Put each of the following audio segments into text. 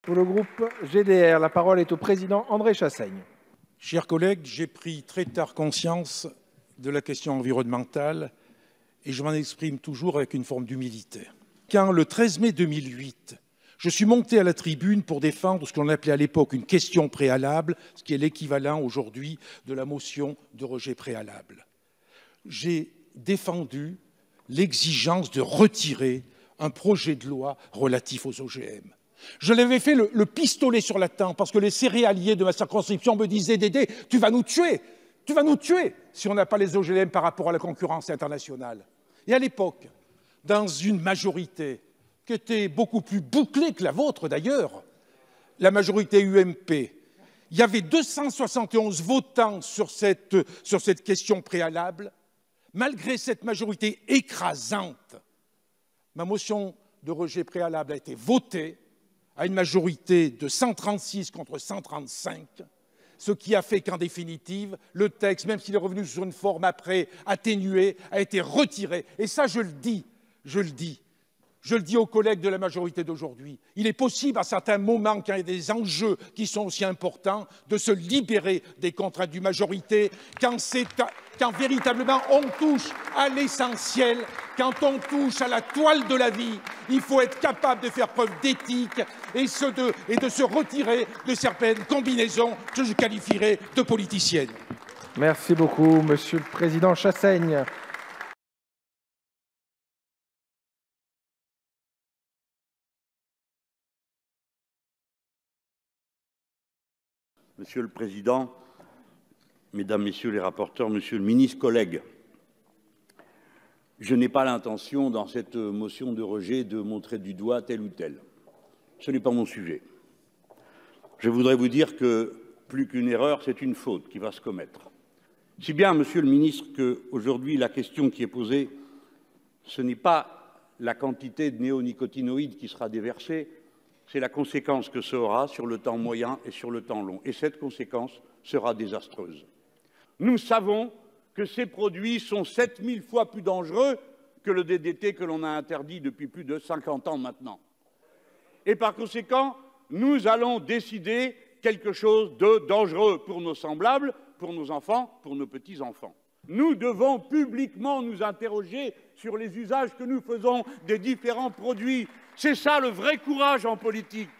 Pour le groupe GDR, la parole est au président André Chassaigne. Chers collègues, j'ai pris très tard conscience de la question environnementale et je m'en exprime toujours avec une forme d'humilité. Quand, le 13 mai 2008, je suis monté à la tribune pour défendre ce qu'on appelait à l'époque une question préalable, ce qui est l'équivalent aujourd'hui de la motion de rejet préalable, j'ai défendu l'exigence de retirer un projet de loi relatif aux OGM. Je l'avais fait le pistolet sur la tempe parce que les céréaliers de ma circonscription me disaient « Dédé, tu vas nous tuer si on n'a pas les OGM par rapport à la concurrence internationale ». Et à l'époque, dans une majorité qui était beaucoup plus bouclée que la vôtre d'ailleurs, la majorité UMP, il y avait 271 votants sur cette question préalable. Malgré cette majorité écrasante, ma motion de rejet préalable a été votée à une majorité de 136 contre 135, ce qui a fait qu'en définitive, le texte, même s'il est revenu sur une forme après atténuée, a été retiré. Et ça, je le dis aux collègues de la majorité d'aujourd'hui, il est possible à certains moments, quand il y a des enjeux qui sont aussi importants, de se libérer des contraintes du majorité, quand véritablement on touche à l'essentiel, quand on touche à la toile de la vie, il faut être capable de faire preuve d'éthique et de se retirer de certaines combinaisons que je qualifierais de politiciennes. Merci beaucoup, Monsieur le Président Chassaigne. Monsieur le Président, Mesdames, Messieurs les rapporteurs, Monsieur le Ministre, collègues, je n'ai pas l'intention, dans cette motion de rejet, de montrer du doigt tel ou tel. Ce n'est pas mon sujet. Je voudrais vous dire que, plus qu'une erreur, c'est une faute qui va se commettre. Si bien, Monsieur le Ministre, qu'aujourd'hui, la question qui est posée, ce n'est pas la quantité de néonicotinoïdes qui sera déversée, c'est la conséquence que ça aura sur le temps moyen et sur le temps long. Et cette conséquence sera désastreuse. Nous savons que ces produits sont 7000 fois plus dangereux que le DDT que l'on a interdit depuis plus de 50 ans maintenant. Et par conséquent, nous allons décider quelque chose de dangereux pour nos semblables, pour nos enfants, pour nos petits-enfants. Nous devons publiquement nous interroger sur les usages que nous faisons des différents produits. C'est ça le vrai courage en politique.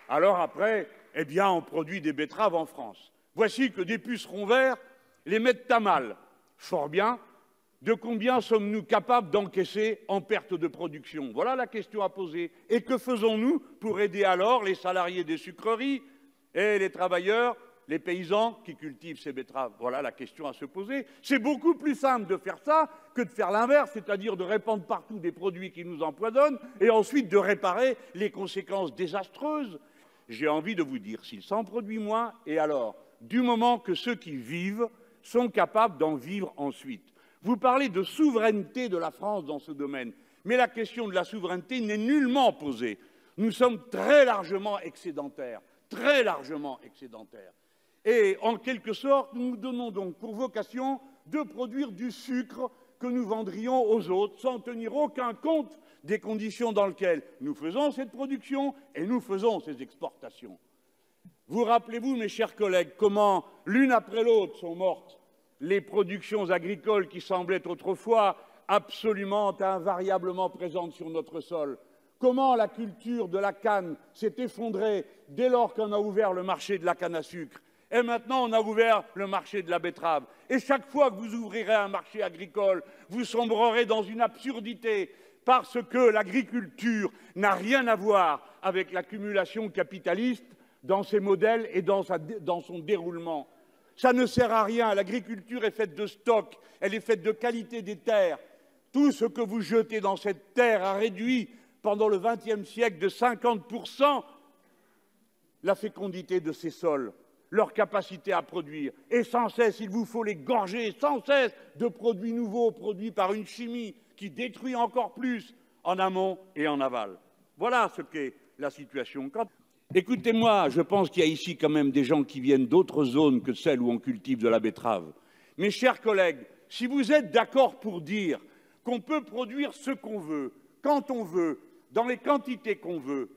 Alors après, eh bien, on produit des betteraves en France. Voici que des pucerons verts les mettent à mal. Fort bien. De combien sommes-nous capables d'encaisser en perte de production? Voilà la question à poser. Et que faisons-nous pour aider alors les salariés des sucreries et les travailleurs, les paysans qui cultivent ces betteraves? Voilà la question à se poser. C'est beaucoup plus simple de faire ça que de faire l'inverse, c'est-à-dire de répandre partout des produits qui nous empoisonnent et ensuite de réparer les conséquences désastreuses. J'ai envie de vous dire, s'il s'en produit moins, et alors, du moment que ceux qui vivent sont capables d'en vivre ensuite. Vous parlez de souveraineté de la France dans ce domaine, mais la question de la souveraineté n'est nullement posée. Nous sommes très largement excédentaires, très largement excédentaires. Et en quelque sorte, nous nous donnons donc pour vocation de produire du sucre que nous vendrions aux autres sans tenir aucun compte des conditions dans lesquelles nous faisons cette production et nous faisons ces exportations. Vous rappelez-vous, mes chers collègues, comment l'une après l'autre sont mortes les productions agricoles qui semblaient autrefois absolument invariablement présentes sur notre sol? Comment la culture de la canne s'est effondrée dès lors qu'on a ouvert le marché de la canne à sucre? Et maintenant, on a ouvert le marché de la betterave. Et chaque fois que vous ouvrirez un marché agricole, vous sombrerez dans une absurdité parce que l'agriculture n'a rien à voir avec l'accumulation capitaliste dans ses modèles et dans son déroulement. Ça ne sert à rien. L'agriculture est faite de stock, elle est faite de qualité des terres. Tout ce que vous jetez dans cette terre a réduit pendant le XXe siècle de 50% la fécondité de ces sols, leur capacité à produire. Et sans cesse, il vous faut les gorger, sans cesse, de produits nouveaux, produits par une chimie qui détruit encore plus en amont et en aval. Voilà ce qu'est la situation. Écoutez-moi, je pense qu'il y a ici quand même des gens qui viennent d'autres zones que celles où on cultive de la betterave. Mes chers collègues, si vous êtes d'accord pour dire qu'on peut produire ce qu'on veut, quand on veut, dans les quantités qu'on veut,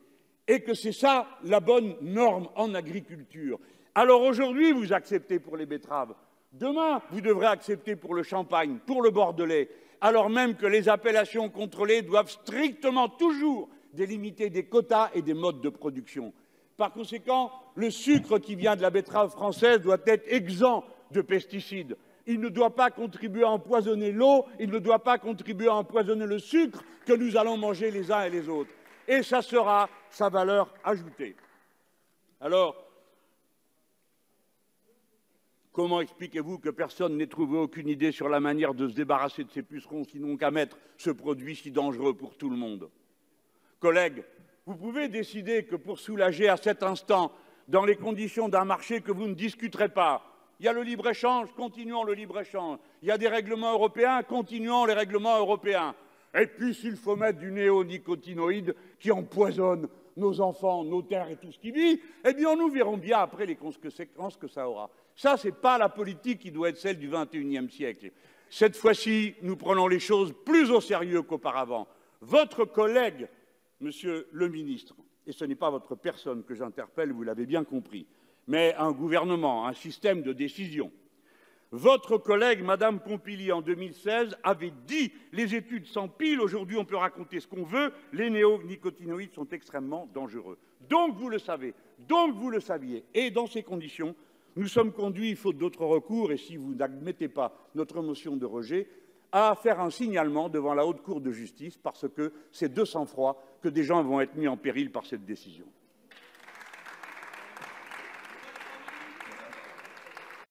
et que c'est ça la bonne norme en agriculture. Alors aujourd'hui, vous acceptez pour les betteraves. Demain, vous devrez accepter pour le champagne, pour le bordelais, alors même que les appellations contrôlées doivent strictement toujours délimiter des quotas et des modes de production. Par conséquent, le sucre qui vient de la betterave française doit être exempt de pesticides. Il ne doit pas contribuer à empoisonner l'eau, il ne doit pas contribuer à empoisonner le sucre que nous allons manger les uns et les autres. Et ça sera sa valeur ajoutée. Alors, comment expliquez-vous que personne n'ait trouvé aucune idée sur la manière de se débarrasser de ces pucerons, sinon qu'à mettre ce produit si dangereux pour tout le monde? Collègues, vous pouvez décider que pour soulager à cet instant, dans les conditions d'un marché que vous ne discuterez pas, il y a le libre-échange, continuons le libre-échange. Il y a des règlements européens, continuons les règlements européens. Et puis, s'il faut mettre du néonicotinoïde qui empoisonne nos enfants, nos terres et tout ce qui vit, eh bien, nous verrons bien après les conséquences que ça aura. Ça, ce n'est pas la politique qui doit être celle du XXIe siècle. Cette fois-ci, nous prenons les choses plus au sérieux qu'auparavant. Votre collègue, Monsieur le ministre, et ce n'est pas votre personne que j'interpelle, vous l'avez bien compris, mais un gouvernement, un système de décision. Votre collègue, Madame Pompili, en 2016, avait dit « les études s'empilent, aujourd'hui on peut raconter ce qu'on veut, les néonicotinoïdes sont extrêmement dangereux ». Donc vous le savez, donc vous le saviez. Et dans ces conditions, nous sommes conduits, faute d'autres recours, et si vous n'admettez pas notre motion de rejet, à faire un signalement devant la Haute Cour de justice, parce que c'est de sang-froid que des gens vont être mis en péril par cette décision.